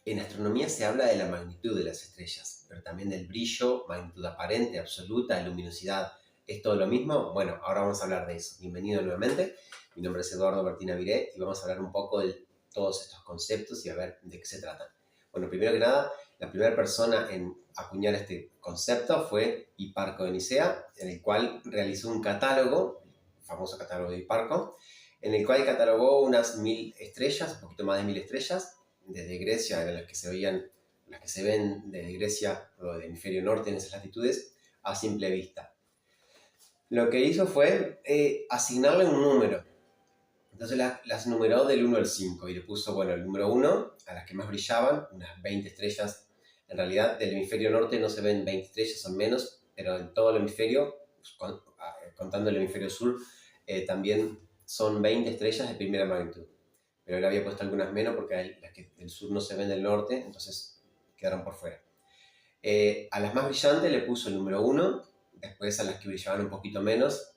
En astronomía se habla de la magnitud de las estrellas, pero también del brillo, magnitud aparente, absoluta, luminosidad. ¿Es todo lo mismo? Bueno, ahora vamos a hablar de eso. Bienvenido nuevamente. Mi nombre es Eduardo Martín Viré y vamos a hablar un poco de todos estos conceptos y a ver de qué se tratan. Bueno, primero que nada, la primera persona en acuñar este concepto fue Hiparco de Nicea, en el cual realizó un catálogo, el famoso catálogo de Hiparco, en el cual catalogó unas 1000 estrellas, un poquito más de 1000 estrellas, desde Grecia, eran las que se veían, las que se ven desde Grecia o del hemisferio norte en esas latitudes, a simple vista. Lo que hizo fue asignarle un número. Entonces las numeró del 1 al 5 y le puso, bueno, el número 1 a las que más brillaban, unas 20 estrellas. En realidad del hemisferio norte no se ven 20 estrellas, son menos, pero en todo el hemisferio, contando el hemisferio sur, también son 20 estrellas de primera magnitud. Pero él había puesto algunas menos porque las que del sur no se ven del norte, entonces quedaron por fuera. A las más brillantes le puso el número 1, después a las que brillaban un poquito menos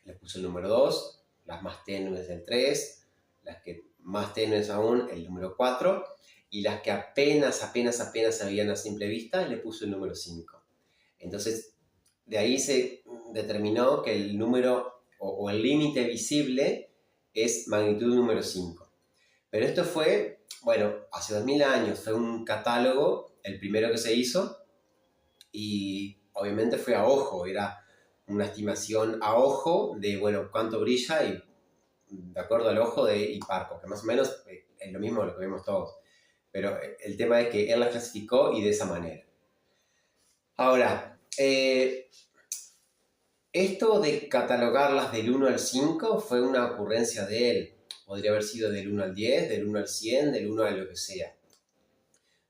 le puso el número 2, las más tenues el 3, las que más tenues aún el número 4, y las que apenas se veían a simple vista le puso el número 5. Entonces, de ahí se determinó que el número o el límite visible es magnitud número 5. Pero esto fue, bueno, hace 2000 años, fue un catálogo, el primero que se hizo, y obviamente fue a ojo, era una estimación a ojo de, bueno, cuánto brilla y de acuerdo al ojo de Hiparco, que más o menos es lo mismo de lo que vemos todos. Pero el tema es que él las clasificó y de esa manera. Ahora, esto de catalogarlas del 1 al 5 fue una ocurrencia de él. Podría haber sido del 1 al 10, del 1 al 100, del 1 a lo que sea.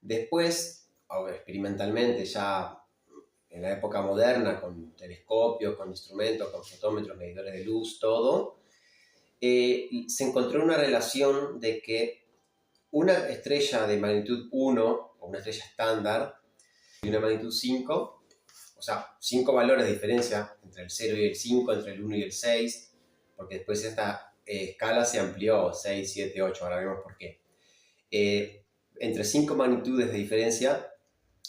Después, experimentalmente, ya en la época moderna, con telescopios, con instrumentos, con fotómetros, medidores de luz, todo, se encontró una relación de que una estrella de magnitud 1, o una estrella estándar, y una magnitud 5, o sea, 5 valores de diferencia entre el 0 y el 5, entre el 1 y el 6, porque después esta escala se amplió, 6, 7, 8, ahora vemos por qué. Entre 5 magnitudes de diferencia,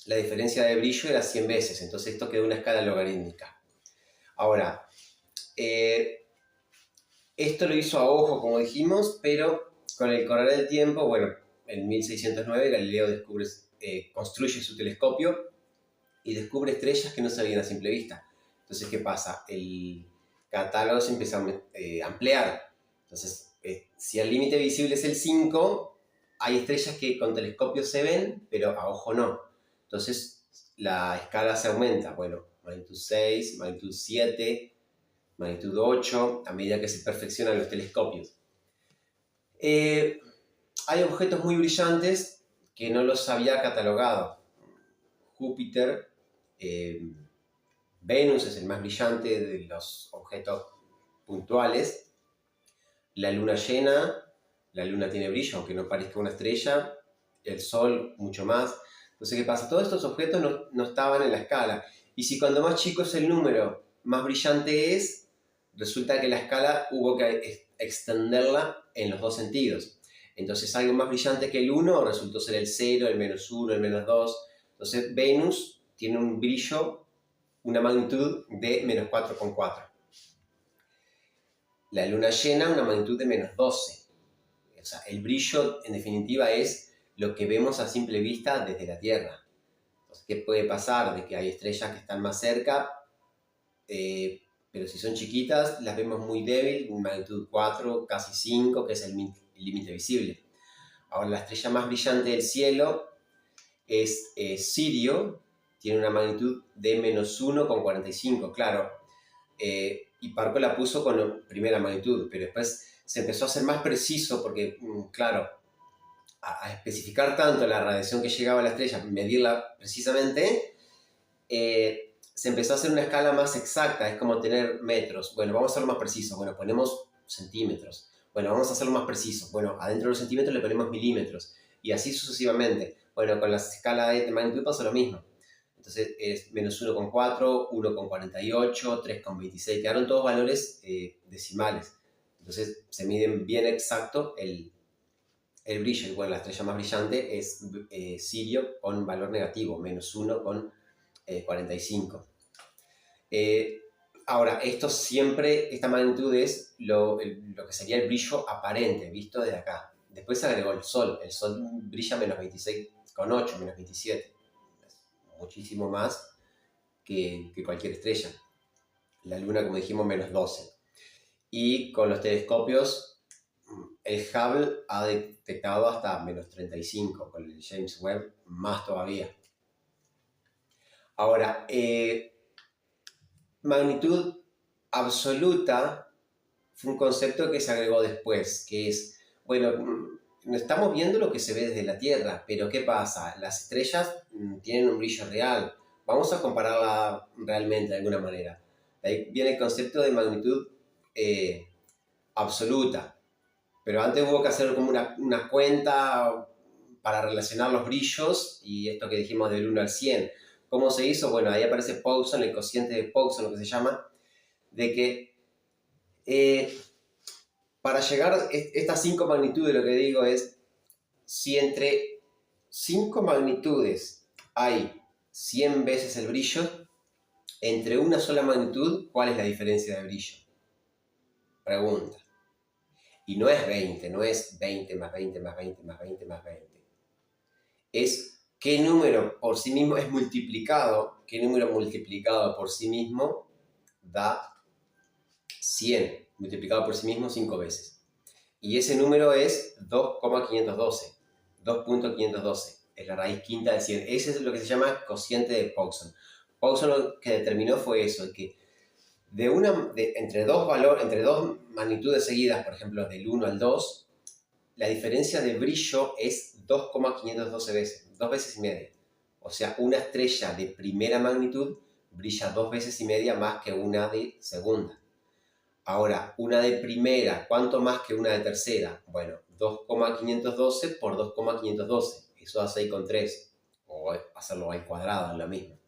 la diferencia de brillo era 100 veces, entonces esto quedó una escala logarítmica. Ahora, esto lo hizo a ojo, como dijimos, pero con el correr del tiempo, bueno, en 1609 Galileo construye su telescopio y descubre estrellas que no se veían a simple vista. Entonces, ¿qué pasa? El catálogo se empieza a ampliar. Entonces, si el límite visible es el 5, hay estrellas que con telescopio se ven, pero a ojo no. Entonces, la escala se aumenta. Bueno, magnitud 6, magnitud 7, magnitud 8, a medida que se perfeccionan los telescopios. Hay objetos muy brillantes que no los había catalogado. Júpiter, Venus es el más brillante de los objetos puntuales. La luna llena, la luna tiene brillo, aunque no parezca una estrella. El sol, mucho más. Entonces, ¿qué pasa? Todos estos objetos no estaban en la escala. Y si cuando más chico es el número, más brillante es, resulta que la escala hubo que extenderla en los dos sentidos. Entonces, algo más brillante que el 1 resultó ser el 0, el -1, el -2. Entonces, Venus tiene un brillo, una magnitud de -4,4. La luna llena, una magnitud de -12. O sea, el brillo, en definitiva, es lo que vemos a simple vista desde la Tierra. Entonces, ¿qué puede pasar? De que hay estrellas que están más cerca, pero si son chiquitas, las vemos muy débil, magnitud 4, casi 5, que es el límite visible. Ahora, la estrella más brillante del cielo es Sirio, tiene una magnitud de -1,45. Claro, Hiparco la puso con primera magnitud, pero después se empezó a ser más preciso porque, claro, a especificar tanto la radiación que llegaba a la estrella, medirla precisamente, se empezó a hacer una escala más exacta, es como tener metros. Bueno, vamos a hacerlo más preciso. Bueno, ponemos centímetros. Bueno, vamos a hacerlo más preciso. Bueno, adentro de los centímetros le ponemos milímetros. Y así sucesivamente. Bueno, con la escala de magnitud pasa lo mismo. Entonces es -1,4, 1,48, 3,26. Quedaron todos valores decimales. Entonces se miden bien exacto el brillo, y bueno, la estrella más brillante es Sirio con valor negativo, -1 con 45. Ahora, esta magnitud es lo que sería el brillo aparente, visto desde acá. Después se agregó el Sol brilla -26,8, -27, muchísimo más que cualquier estrella. La Luna, como dijimos, -12. Y con los telescopios, el Hubble ha detectado hasta -35, con el James Webb más todavía. Ahora, magnitud absoluta fue un concepto que se agregó después, que es, bueno, estamos viendo lo que se ve desde la Tierra, pero ¿qué pasa? Las estrellas tienen un brillo real. Vamos a compararla realmente de alguna manera. Ahí viene el concepto de magnitud absoluta. Pero antes hubo que hacer como una cuenta para relacionar los brillos y esto que dijimos del 1 al 100. ¿Cómo se hizo? Bueno, ahí aparece Pogson, el cociente de Pogson, lo que se llama, de que para llegar a estas 5 magnitudes, lo que digo es, si entre 5 magnitudes hay 100 veces el brillo, entre una sola magnitud, ¿cuál es la diferencia de brillo? Pregunta. Y no es 20, no es 20 más 20 más 20 más 20 más 20. Es qué número por sí mismo es multiplicado, qué número multiplicado por sí mismo da 100, multiplicado por sí mismo 5 veces. Y ese número es 2,512, 2.512, es la raíz quinta de 100. Ese es lo que se llama cociente de Pogson. Pogson lo que determinó fue eso, que entre dos magnitudes seguidas, por ejemplo, del 1 al 2, la diferencia de brillo es 2,512 veces, 2 veces y media. O sea, una estrella de primera magnitud brilla 2 veces y media más que una de segunda. Ahora, una de primera, ¿cuánto más que una de tercera? Bueno, 2,512 por 2,512, eso da 6,3, o hacerlo al cuadrado, es lo mismo.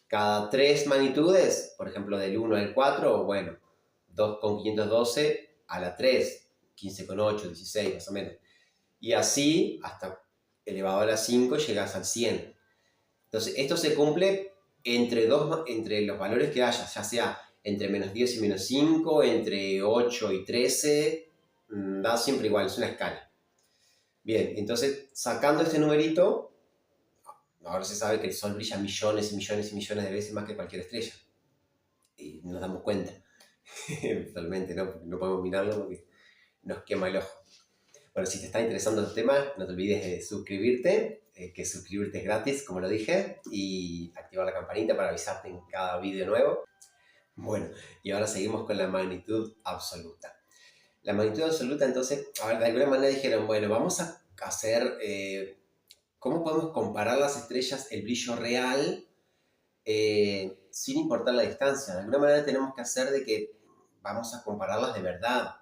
Cada 3 magnitudes, por ejemplo, del 1 al 4, bueno, 2,512 a la 3, 15,8, 16 más o menos. Y así, hasta elevado a la 5, llegas al 100. Entonces, esto se cumple entre los valores que haya, ya sea entre -10 y -5, entre 8 y 13, da siempre igual, es una escala. Bien, entonces, sacando este numerito, ahora se sabe que el Sol brilla millones y millones y millones de veces más que cualquier estrella. Y nos damos cuenta. Totalmente, no podemos mirarlo porque nos quema el ojo. Bueno, si te está interesando el tema, no te olvides de suscribirte, que suscribirte es gratis, como lo dije, y activar la campanita para avisarte en cada vídeo nuevo. Bueno, y ahora seguimos con la magnitud absoluta. La magnitud absoluta, entonces, a ver, de alguna manera dijeron, bueno, vamos a hacer, ¿cómo podemos comparar las estrellas, el brillo real, sin importar la distancia? De alguna manera tenemos que hacer de que vamos a compararlas de verdad,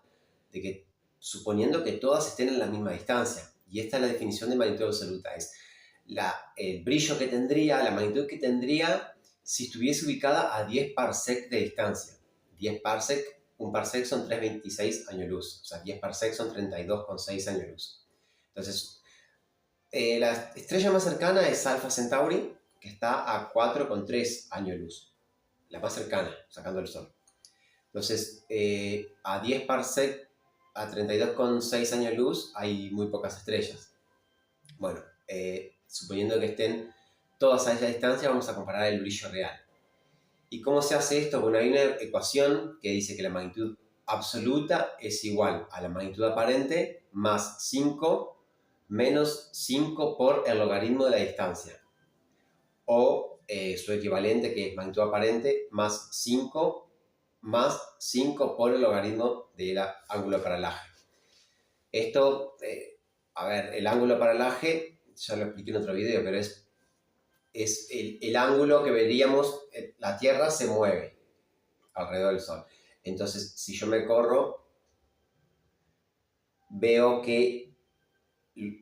de que suponiendo que todas estén en la misma distancia. Y esta es la definición de magnitud absoluta, es el brillo que tendría, la magnitud que tendría si estuviese ubicada a 10 parsec de distancia. 10 parsec, un parsec son 3,26 años luz, o sea, 10 parsec son 32,6 años luz. Entonces, la estrella más cercana es Alpha Centauri, que está a 4,3 años luz, la más cercana, sacando el Sol. Entonces, a 10 parsec, a 32,6 años luz, hay muy pocas estrellas. Bueno, suponiendo que estén todas a esa distancia, vamos a comparar el brillo real. ¿Y cómo se hace esto? Bueno, hay una ecuación que dice que la magnitud absoluta es igual a la magnitud aparente más 5 menos 5 por el logaritmo de la distancia. O su equivalente, que es magnitud aparente, más 5 por el logaritmo del ángulo de paralaje. Esto, a ver, el ángulo de paralaje, ya lo expliqué en otro video, pero es el ángulo que veríamos, la Tierra se mueve alrededor del Sol. Entonces, si yo me corro, veo que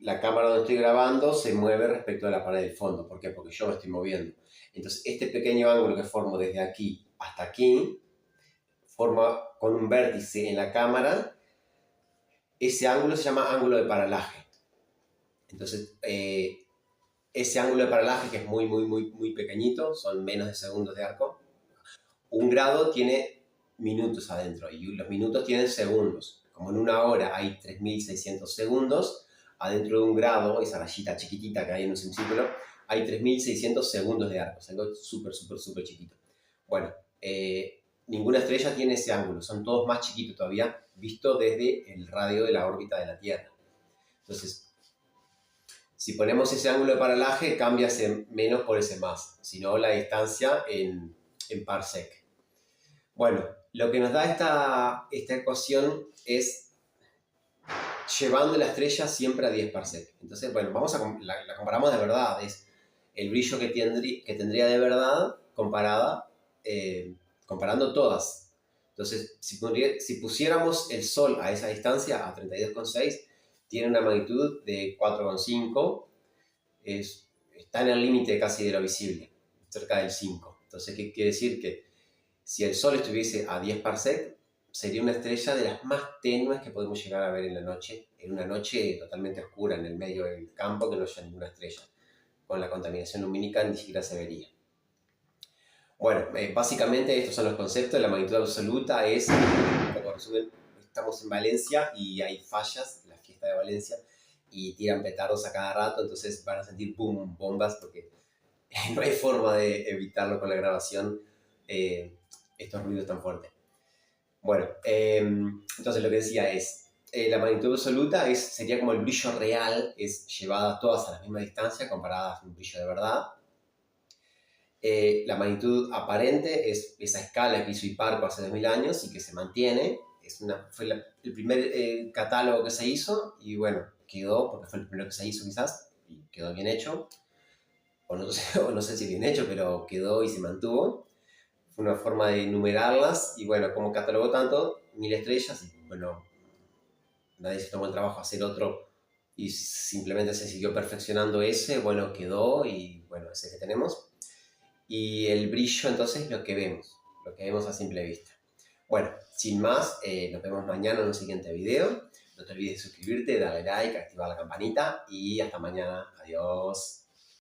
la cámara donde estoy grabando se mueve respecto a la pared del fondo. ¿Por qué? Porque yo me estoy moviendo. Entonces, este pequeño ángulo que formo desde aquí hasta aquí, forma con un vértice en la cámara, ese ángulo se llama ángulo de paralaje. Entonces, ese ángulo de paralaje, que es muy pequeñito, son menos de segundos de arco. Un grado tiene minutos adentro y los minutos tienen segundos. Como en una hora hay 3.600 segundos, adentro de un grado, esa rayita chiquitita que hay en un semicírculo, hay 3.600 segundos de arco. Es algo súper chiquito. Bueno, ninguna estrella tiene ese ángulo, son todos más chiquitos todavía, visto desde el radio de la órbita de la Tierra. Entonces, si ponemos ese ángulo de paralaje, cambia ese menos por ese más, sino la distancia en parsec. Bueno, lo que nos da esta ecuación es llevando la estrella siempre a 10 parsec. Entonces, bueno, la comparamos de verdad, es el brillo que tendría de verdad comparando todas. Entonces, si pusiéramos el Sol a esa distancia, a 32,6, tiene una magnitud de 4,5, está en el límite casi de lo visible, cerca del 5. Entonces, ¿qué quiere decir? Que si el Sol estuviese a 10 parsec, sería una estrella de las más tenues que podemos llegar a ver en la noche, en una noche totalmente oscura, en el medio del campo, que no haya ninguna estrella. Con la contaminación lumínica ni siquiera se vería. Bueno, básicamente estos son los conceptos. La magnitud absoluta es, como resumen, estamos en Valencia y hay fallas, la fiesta de Valencia, y tiran petardos a cada rato, entonces van a sentir boom, bombas, porque no hay forma de evitarlo con la grabación, estos ruidos tan fuertes. Bueno, entonces lo que decía es, la magnitud absoluta sería como el brillo real, es llevada todas a la misma distancia, comparadas a un brillo de verdad. La magnitud aparente es esa escala que hizo Hiparco hace 2000 años y que se mantiene. Fue el primer catálogo que se hizo y bueno, quedó, porque fue el primero que se hizo quizás, y quedó bien hecho. O no sé si bien hecho, pero quedó y se mantuvo. Fue una forma de numerarlas y bueno, como catalogó tanto, 1000 estrellas, y bueno, nadie se tomó el trabajo de hacer otro y simplemente se siguió perfeccionando ese, bueno, quedó y bueno, ese que tenemos. Y el brillo entonces lo que vemos a simple vista. Bueno, sin más, nos vemos mañana en un siguiente video. No te olvides de suscribirte, darle like, activar la campanita y hasta mañana. Adiós.